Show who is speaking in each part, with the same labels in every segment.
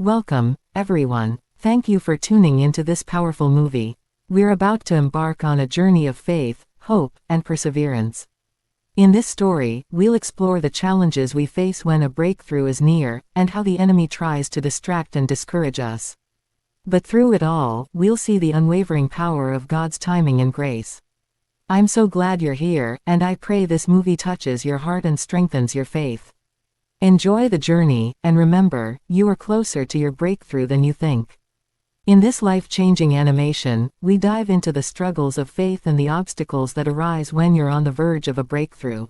Speaker 1: Welcome, everyone. Thank you for tuning into this powerful movie. We're about to embark on a journey of faith, hope, and perseverance. In this story, we'll explore the challenges we face when a breakthrough is near, and how the enemy tries to distract and discourage us. But through it all, we'll see the unwavering power of God's timing and grace. I'm so glad you're here, and I pray this movie touches your heart and strengthens your faith. Enjoy the journey, and remember, you are closer to your breakthrough than you think. In this life-changing animation, we dive into the struggles of faith and the obstacles that arise when you're on the verge of a breakthrough.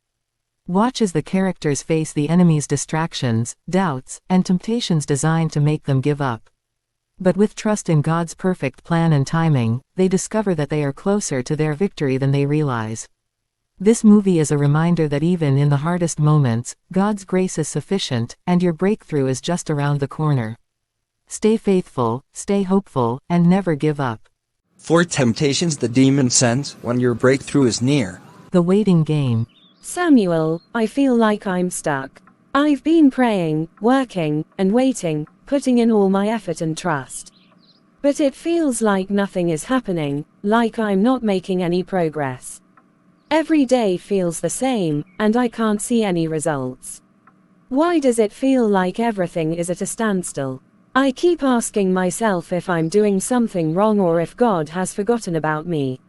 Speaker 1: Watch as the characters face the enemy's distractions, doubts, and temptations designed to make them give up. But with trust in God's perfect plan and timing, they discover that they are closer to their victory than they realize. This movie is a reminder that even in the hardest moments, God's grace is sufficient, and your breakthrough is just around the corner. Stay faithful, stay hopeful, and never give up.
Speaker 2: 4 temptations the demon sends when your breakthrough is near.
Speaker 1: The waiting game.
Speaker 3: Samuel, I feel like I'm stuck. I've been praying, working, and waiting, putting in all my effort and trust. But it feels like nothing is happening, like I'm not making any progress. Every day feels the same, and I can't see any results. Why does it feel like everything is at a standstill? I keep asking myself if I'm doing something wrong or if God has forgotten about me.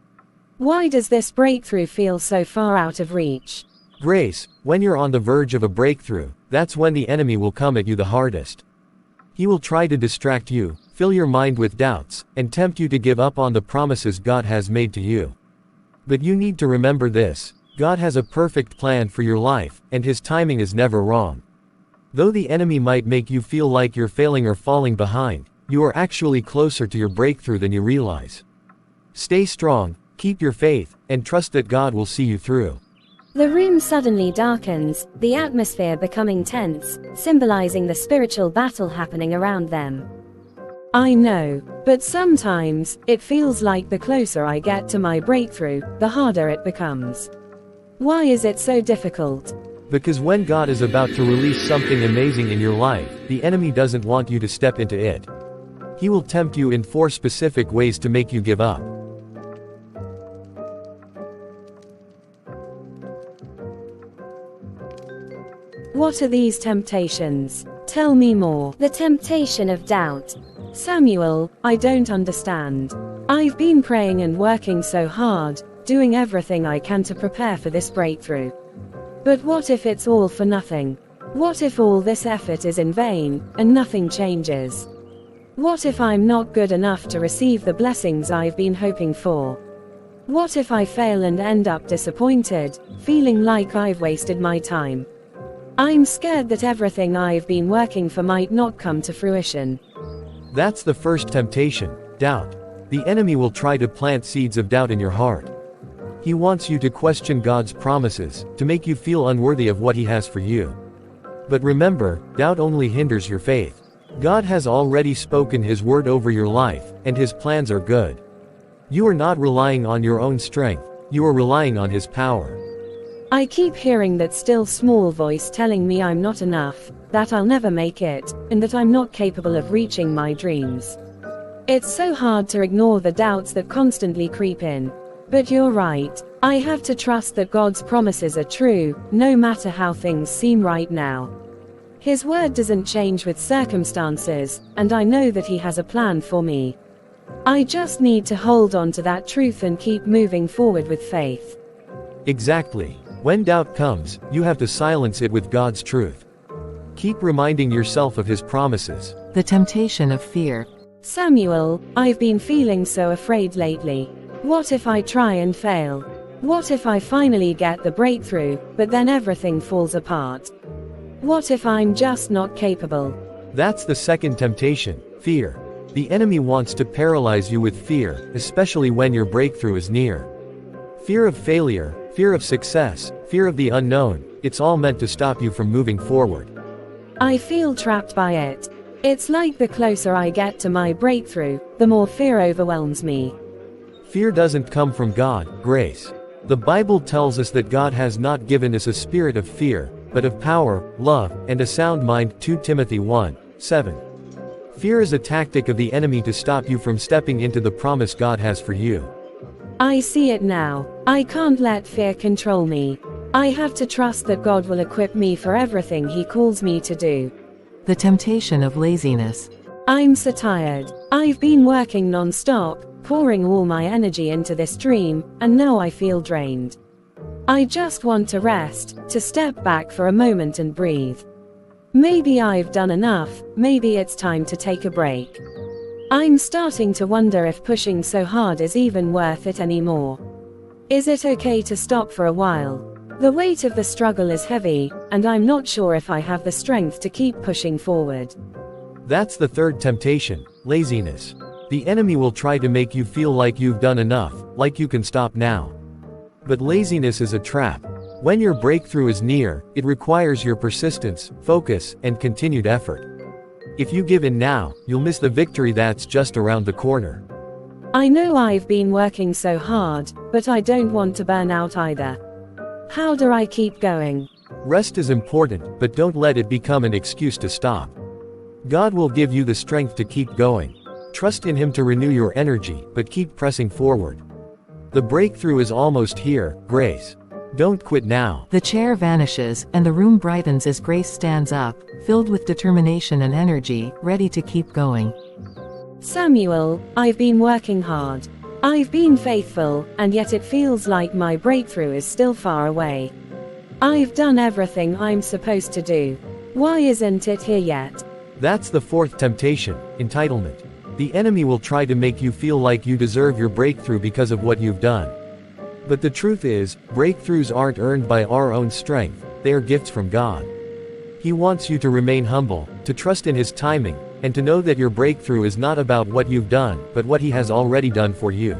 Speaker 3: Why does this breakthrough feel so far out of reach?
Speaker 4: Grace, when you're on the verge of a breakthrough, that's when the enemy will come at you the hardest. He will try to distract you, fill your mind with doubts, and tempt you to give up on the promises God has made to you. But you need to remember this: God has a perfect plan for your life, and His timing is never wrong. Though the enemy might make you feel like you're failing or falling behind, you are actually closer to your breakthrough than you realize. Stay strong, keep your faith, and trust that God will see you through.
Speaker 3: The room suddenly darkens, the atmosphere becoming tense, symbolizing the spiritual battle happening around them. I know, but sometimes, it feels like the closer I get to my breakthrough, the harder it becomes. Why is it so difficult?
Speaker 4: Because when God is about to release something amazing in your life, the enemy doesn't want you to step into it. He will tempt you in 4 specific ways to make you give up.
Speaker 3: What are these temptations? Tell me more. The temptation of doubt. Samuel, I don't understand. I've been praying and working so hard, doing everything I can to prepare for this breakthrough. But what if it's all for nothing? What if all this effort is in vain, and nothing changes? What if I'm not good enough to receive the blessings I've been hoping for? What if I fail and end up disappointed, feeling like I've wasted my time? I'm scared that everything I've been working for might not come to fruition.
Speaker 4: That's the first temptation, doubt. The enemy will try to plant seeds of doubt in your heart. He wants you to question God's promises, to make you feel unworthy of what He has for you. But remember, doubt only hinders your faith. God has already spoken His word over your life, and His plans are good. You are not relying on your own strength, you are relying on His power.
Speaker 3: I keep hearing that still small voice telling me I'm not enough, that I'll never make it, and that I'm not capable of reaching my dreams. It's so hard to ignore the doubts that constantly creep in. But you're right, I have to trust that God's promises are true, no matter how things seem right now. His word doesn't change with circumstances, and I know that He has a plan for me. I just need to hold on to that truth and keep moving forward with faith.
Speaker 4: Exactly. When doubt comes, you have to silence it with God's truth. Keep reminding yourself of His promises.
Speaker 1: The temptation of fear.
Speaker 3: Samuel, I've been feeling so afraid lately. What if I try and fail? What if I finally get the breakthrough, but then everything falls apart? What if I'm just not capable?
Speaker 4: That's the second temptation, fear. The enemy wants to paralyze you with fear, especially when your breakthrough is near. Fear of failure, fear of success, fear of the unknown, it's all meant to stop you from moving forward.
Speaker 3: I feel trapped by it. It's like the closer I get to my breakthrough, the more fear overwhelms me.
Speaker 4: Fear doesn't come from God, grace. The Bible tells us that God has not given us a spirit of fear, but of power, love, and a sound mind. 2 Timothy 1:7. Fear is a tactic of the enemy to stop you from stepping into the promise God has for you.
Speaker 3: I see it now. I can't let fear control me. I have to trust that God will equip me for everything He calls me to do.
Speaker 1: The temptation of laziness.
Speaker 3: I'm so tired. I've been working non-stop, pouring all my energy into this dream, and now I feel drained. I just want to rest, to step back for a moment and breathe. Maybe I've done enough, maybe it's time to take a break. I'm starting to wonder if pushing so hard is even worth it anymore. Is it okay to stop for a while? The weight of the struggle is heavy, and I'm not sure if I have the strength to keep pushing forward.
Speaker 4: That's the third temptation, laziness. The enemy will try to make you feel like you've done enough, like you can stop now. But laziness is a trap. When your breakthrough is near, it requires your persistence, focus, and continued effort. If you give in now, you'll miss the victory that's just around the corner.
Speaker 3: I know I've been working so hard, but I don't want to burn out either. How do I keep going?
Speaker 4: Rest is important, but don't let it become an excuse to stop. God will give you the strength to keep going. Trust in Him to renew your energy, but keep pressing forward. The breakthrough is almost here, Grace. Don't quit now.
Speaker 1: The chair vanishes, and the room brightens as Grace stands up, filled with determination and energy, ready to keep going.
Speaker 3: Samuel, I've been working hard. I've been faithful, and yet it feels like my breakthrough is still far away. I've done everything I'm supposed to do. Why isn't it here yet?
Speaker 4: That's the fourth temptation, entitlement. The enemy will try to make you feel like you deserve your breakthrough because of what you've done. But the truth is, breakthroughs aren't earned by our own strength, they are gifts from God. He wants you to remain humble, to trust in His timing, and to know that your breakthrough is not about what you've done, but what He has already done for you.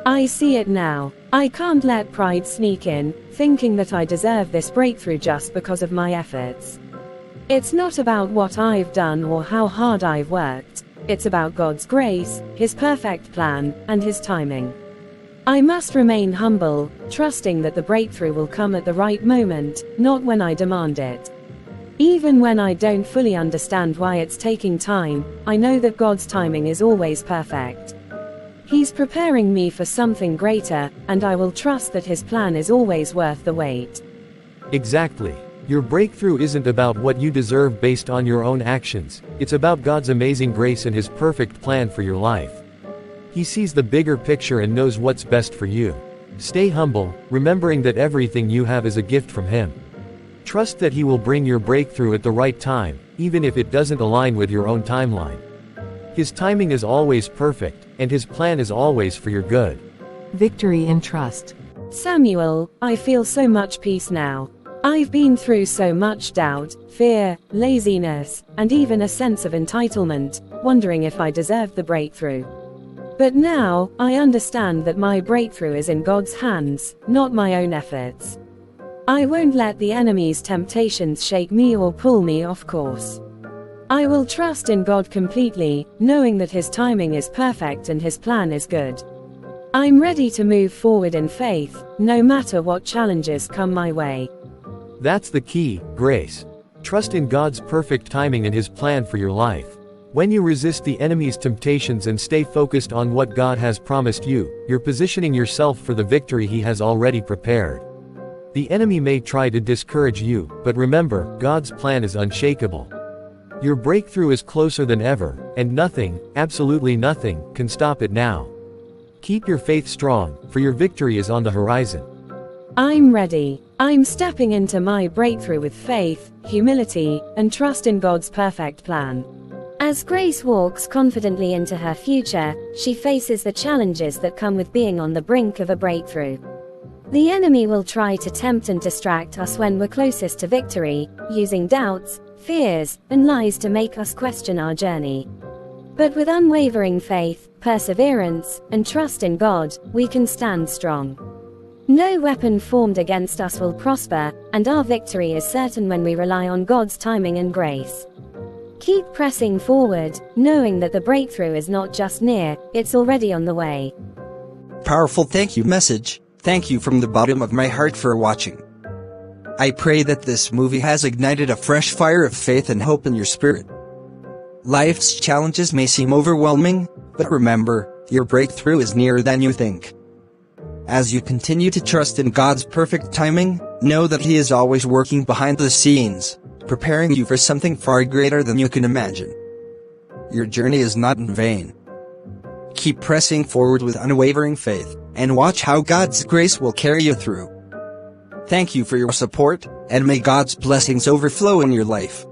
Speaker 3: I see it now. I can't let pride sneak in, thinking that I deserve this breakthrough just because of my efforts. It's not about what I've done or how hard I've worked. It's about God's grace, His perfect plan, and His timing. I must remain humble, trusting that the breakthrough will come at the right moment, not when I demand it. Even when I don't fully understand why it's taking time, I know that God's timing is always perfect. He's preparing me for something greater, and I will trust that His plan is always worth the wait.
Speaker 4: Exactly. Your breakthrough isn't about what you deserve based on your own actions, it's about God's amazing grace and His perfect plan for your life. He sees the bigger picture and knows what's best for you. Stay humble, remembering that everything you have is a gift from Him. Trust that He will bring your breakthrough at the right time, even if it doesn't align with your own timeline. His timing is always perfect, and His plan is always for your good.
Speaker 1: Victory in trust.
Speaker 3: Samuel, I feel so much peace now. I've been through so much doubt, fear, laziness, and even a sense of entitlement, wondering if I deserved the breakthrough. But now, I understand that my breakthrough is in God's hands, not my own efforts. I won't let the enemy's temptations shake me or pull me off course. I will trust in God completely, knowing that His timing is perfect and His plan is good. I'm ready to move forward in faith, no matter what challenges come my way.
Speaker 4: That's the key, Grace. Trust in God's perfect timing and His plan for your life. When you resist the enemy's temptations and stay focused on what God has promised you, you're positioning yourself for the victory He has already prepared. The enemy may try to discourage you, but remember, God's plan is unshakable. Your breakthrough is closer than ever, and nothing, absolutely nothing, can stop it now. Keep your faith strong, for your victory is on the horizon.
Speaker 3: I'm ready. I'm stepping into my breakthrough with faith, humility, and trust in God's perfect plan.
Speaker 5: As Grace walks confidently into her future, she faces the challenges that come with being on the brink of a breakthrough. The enemy will try to tempt and distract us when we're closest to victory, using doubts, fears, and lies to make us question our journey. But with unwavering faith, perseverance, and trust in God, we can stand strong. No weapon formed against us will prosper, and our victory is certain when we rely on God's timing and grace. Keep pressing forward, knowing that the breakthrough is not just near, it's already on the way.
Speaker 2: Powerful thank you message. Thank you from the bottom of my heart for watching. I pray that this movie has ignited a fresh fire of faith and hope in your spirit. Life's challenges may seem overwhelming, but remember, your breakthrough is nearer than you think. As you continue to trust in God's perfect timing, know that He is always working behind the scenes, preparing you for something far greater than you can imagine. Your journey is not in vain. Keep pressing forward with unwavering faith, and watch how God's grace will carry you through. Thank you for your support, and may God's blessings overflow in your life.